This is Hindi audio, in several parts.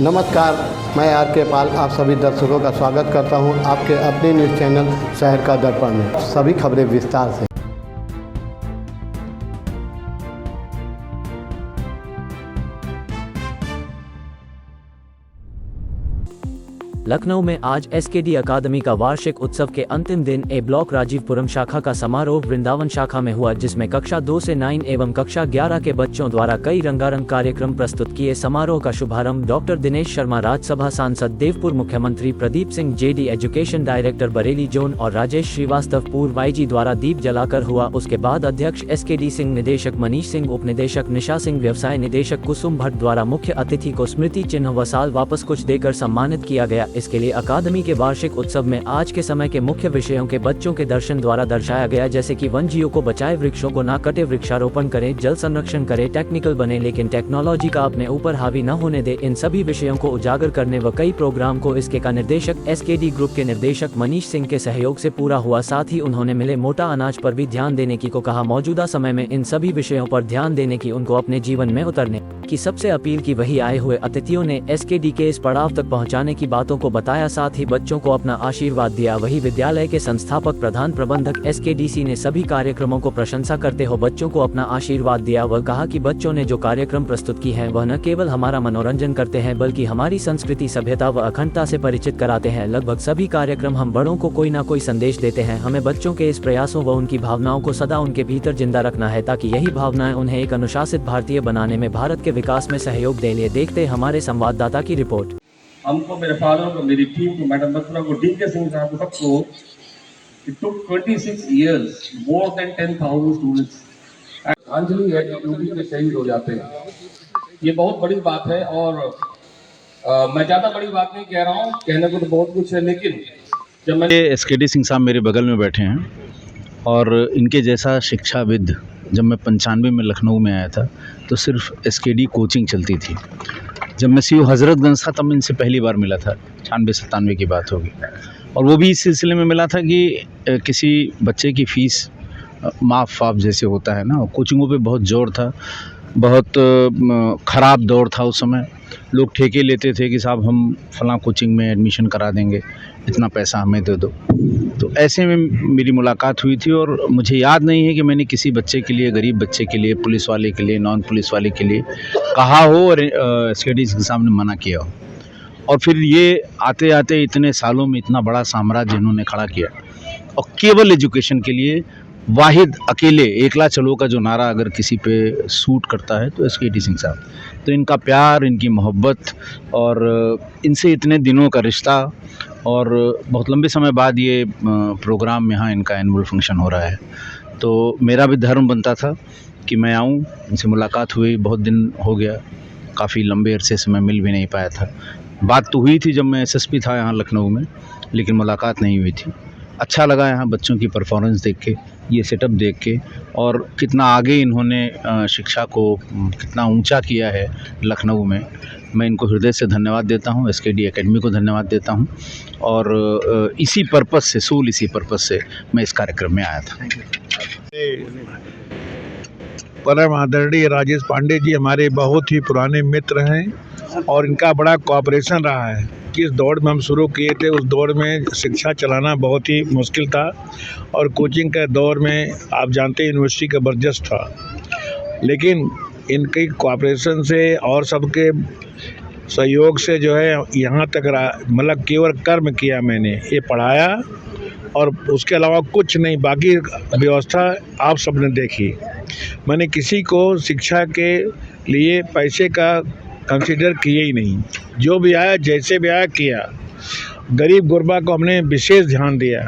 नमस्कार, मैं आर के पाल आप सभी दर्शकों का स्वागत करता हूं आपके अपने न्यूज़ चैनल शहर का दर्पण में। सभी खबरें विस्तार से। लखनऊ में आज एसकेडी अकादमी का वार्षिक उत्सव के अंतिम दिन ए ब्लॉक राजीवपुरम शाखा का समारोह वृंदावन शाखा में हुआ, जिसमें कक्षा 2 से 9 एवं कक्षा 11 के बच्चों द्वारा कई रंगारंग कार्यक्रम प्रस्तुत किए। समारोह का शुभारंभ डॉक्टर दिनेश शर्मा, राज्यसभा सांसद, देवपुर मुख्यमंत्री Pradeep Singh JD, education director Bareilly zone और राजेश श्रीवास्तव पूर्व आईजी द्वारा दीप जलाकर हुआ। उसके बाद अध्यक्ष एसकेडी सिंह, निदेशक मनीष सिंह, उप निदेशक निशा सिंह, व्यवसाय निदेशक कुसुम भट्ट द्वारा मुख्य अतिथि को स्मृति चिन्ह व साल वापस कुछ देकर सम्मानित किया गया। इसके लिए अकादमी के वार्षिक उत्सव में आज के समय के मुख्य विषयों के बच्चों के दर्शन द्वारा दर्शाया गया, जैसे कि वन्यजीवों को बचाए, वृक्षों को ना कटे, वृक्षारोपण करें, जल संरक्षण करें, टेक्निकल बने लेकिन टेक्नोलॉजी का अपने ऊपर हावी न होने दे। इन सभी विषयों को उजागर करने व कई प्रोग्राम को इसके का निर्देशक एसकेडी ग्रुप के निर्देशक मनीष सिंह के सहयोग से पूरा हुआ। साथ ही उन्होंने मिले मोटा अनाज पर भी ध्यान देने की को कहा। मौजूदा समय में इन सभी विषयों पर ध्यान देने की उनको अपने जीवन में उतरने की सबसे अपील की। वही आए हुए अतिथियों ने एसकेडी के इस पड़ाव तक पहुंचाने की बातों को बताया, साथ ही बच्चों को अपना आशीर्वाद दिया। वही विद्यालय के संस्थापक प्रधान प्रबंधक एसकेडीसी ने सभी कार्यक्रमों को प्रशंसा करते हुए बच्चों को अपना आशीर्वाद दिया। वह कहा कि बच्चों ने जो कार्यक्रम प्रस्तुत की है वह न केवल हमारा मनोरंजन करते हैं बल्कि हमारी संस्कृति, सभ्यता व अखंडता से परिचित कराते हैं। लगभग सभी कार्यक्रम हम बड़ों को कोई ना कोई संदेश देते हैं। हमें बच्चों के इस प्रयासों व उनकी भावनाओं को सदा उनके भीतर जिंदा रखना है, ताकि यही भावनाएं उन्हें एक अनुशासित भारतीय बनाने में, भारत के विकास में सहयोग दे। लिए देखते हमारे संवाददाता की रिपोर्ट। हमको, मेरे फादर को, मेरी टीम को, मैडम बत्रा को, डीके सिंह साहब को, सबको it took 26 years, more than 10,000 students। Anjali है ड्यूटी पे शहीद हो जाते हैं, ये बहुत बड़ी बात है। और मैं ज़्यादा बड़ी बात नहीं कह रहा हूँ, कहने को तो बहुत कुछ है, लेकिन जब मैं एसकेडी सिंह साहब मेरे बगल में बैठे हैं और इनके जैसा शिक्षाविद जब मैं 95 में लखनऊ में आया था तो सिर्फ एसकेडी कोचिंग चलती थी। जब मैं सीयू हज़रतगंज था तब इनसे पहली बार मिला था, 96-97 की बात होगी। और वो भी इस सिलसिले में मिला था कि किसी बच्चे की फ़ीस माफ़ जैसे होता है ना, कोचिंगों पे बहुत ज़ोर था। बहुत ख़राब दौर था उस समय। लोग ठेके लेते थे कि साहब हम फ़लाँ कोचिंग में एडमिशन करा देंगे, इतना पैसा हमें दे दो। तो ऐसे में मेरी मुलाकात हुई थी और मुझे याद नहीं है कि मैंने किसी बच्चे के लिए, गरीब बच्चे के लिए, पुलिस वाले के लिए, नॉन पुलिस वाले के लिए कहा हो और एसकेडी के सामने मना किया हो। और फिर ये आते आते इतने सालों में इतना बड़ा साम्राज्य इन्होंने खड़ा किया और केवल एजुकेशन के लिए वाहिद अकेले एकला चलो का जो नारा अगर किसी पे सूट करता है तो एसकेडी सिंह साहब। तो इनका प्यार, इनकी मोहब्बत और इनसे इतने दिनों का रिश्ता और बहुत लंबे समय बाद ये प्रोग्राम यहाँ इनका एनुअल फंक्शन हो रहा है, तो मेरा भी धर्म बनता था कि मैं आऊँ। इनसे मुलाकात हुई, बहुत दिन हो गया, काफ़ी लंबे अरसे से मैं मिल भी नहीं पाया था। बात तो हुई थी जब मैं एसएसपी था यहाँ लखनऊ में, लेकिन मुलाकात नहीं हुई थी। अच्छा लगा यहाँ बच्चों की परफॉर्मेंस देख के, ये सेटअप देख के, और कितना आगे इन्होंने शिक्षा को कितना ऊंचा किया है लखनऊ में। मैं इनको हृदय से धन्यवाद देता हूँ, एसकेडी एकेडमी को धन्यवाद देता हूँ। और इसी पर्पज़ से, सूल इसी पर्पज़ से मैं इस कार्यक्रम में आया था। परम आदरणीय राजेश पांडे जी हमारे बहुत ही पुराने मित्र हैं और इनका बड़ा कोऑपरेशन रहा है। किस दौर में हम शुरू किए थे उस दौर में शिक्षा चलाना बहुत ही मुश्किल था और कोचिंग के दौर में आप जानते हैं यूनिवर्सिटी का बर्जस्त था, लेकिन इनके कोऑपरेशन से और सबके सहयोग से जो है यहाँ तक मतलब केवल कर्म किया मैंने, ये पढ़ाया और उसके अलावा कुछ नहीं, बाकी व्यवस्था आप सबने देखी। मैंने किसी को शिक्षा के लिए पैसे का कंसीडर किए ही नहीं, जो भी आया जैसे भी आया किया। गरीब गुरबा को हमने विशेष ध्यान दिया,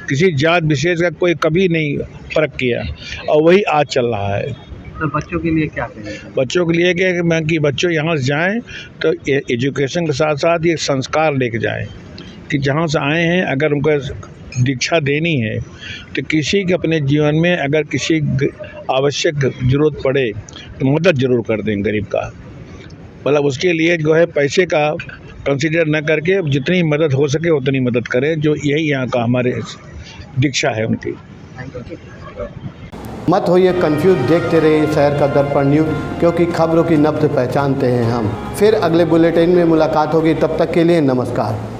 किसी जात विशेष का कोई कभी नहीं फर्क किया और वही आज चल रहा है। तो बच्चों के लिए क्या करें? बच्चों के लिए क्या मैं कि बच्चों यहाँ से जाएं तो एजुकेशन के साथ साथ ये संस्कार लेके जाएं कि जहाँ से आए हैं अगर उनको दीक्षा देनी है तो किसी के अपने जीवन में अगर किसी आवश्यक ज़रूरत पड़े तो मदद ज़रूर कर दें गरीब का। मतलब उसके लिए जो है पैसे का कंसीडर न करके जितनी मदद हो सके उतनी मदद करें, जो यही यहाँ का हमारे दीक्षा है उनकी। मत होइए कंफ्यूज, देखते रहिए शहर का दर्पण न्यूज़, क्योंकि खबरों की नब्ज पहचानते हैं हम। फिर अगले बुलेटिन में मुलाकात होगी, तब तक के लिए नमस्कार।